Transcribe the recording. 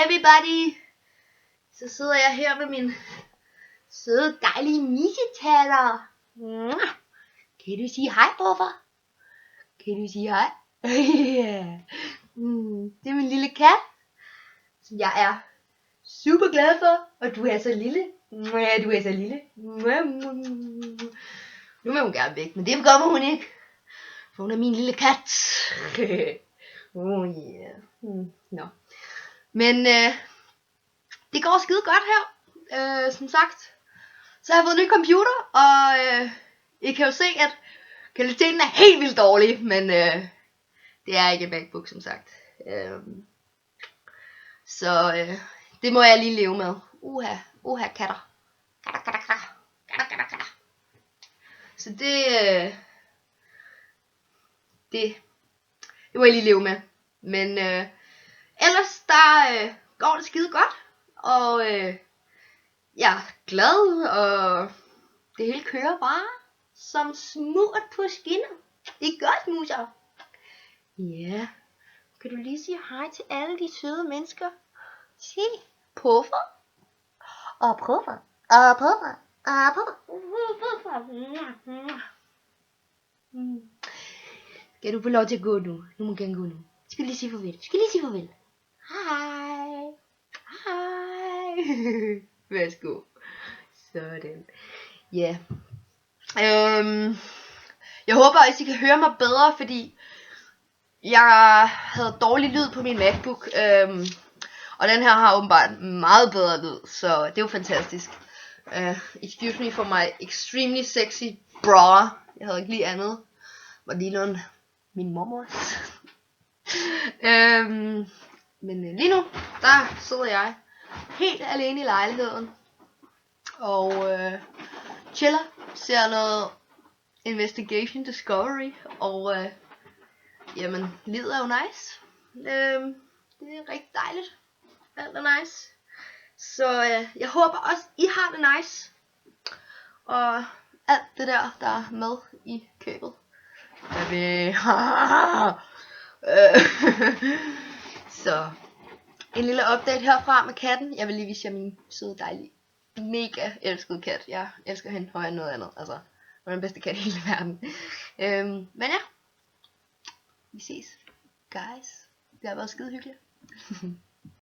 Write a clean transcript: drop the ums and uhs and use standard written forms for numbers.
everybody! Så sidder jeg her med min søde, dejlige misetatter. Kan du sige hej, Puffer? Kan du sige hej? Det er min lille kat, som jeg er super glad for. Og du er så lille. Du er så lille. Nu må hun gerne væk, men det kommer hun ikke. For hun er min lille kat. No. Men det går skide godt her. Som sagt. Så har jeg fået en ny computer. Og I kan jo se, at kvaliteten er helt vildt dårlig. Men det er ikke en MacBook, som sagt. Så det må jeg lige leve med. Uha katter. Katter. Så det må jeg lige leve med. Men ellers der går det skide godt. Og jeg er glad. Og det hele kører bare som smurt på skinner. Det er godt, muser. Ja. Kan du lige sige hej til alle de søde mennesker? Sig Puffer. Og Puffer. Og Puffer. Og Puffer. Skal du få lov til at gå nu? Nu må du gerne gå nu. Skal lige sige farvel. Hej. Værsgo. Sådan. Ja. Jeg håber at I kan høre mig bedre, fordi jeg havde dårlig lyd på min MacBook. Og den her har åbenbart meget bedre lyd, så det er jo fantastisk. Excuse me for my extremely sexy bra. Jeg havde ikke lige andet. Var lige noget min mormors. Men lige nu, der sidder jeg helt alene i lejligheden. Og chiller, ser noget Investigation Discovery. Og jamen, livet er jo nice. Det er rigtig dejligt. Alt er nice. Så jeg håber også, I har det nice. Og alt det der er med i købet. Så en lille update herfra med katten. Jeg vil lige vise jer min søde, dejlige, mega elskede kat. Jeg elsker hende højere end noget andet. Altså, hun er den bedste kat i hele verden. Men ja, vi ses, guys. Det har været skide hyggeligt.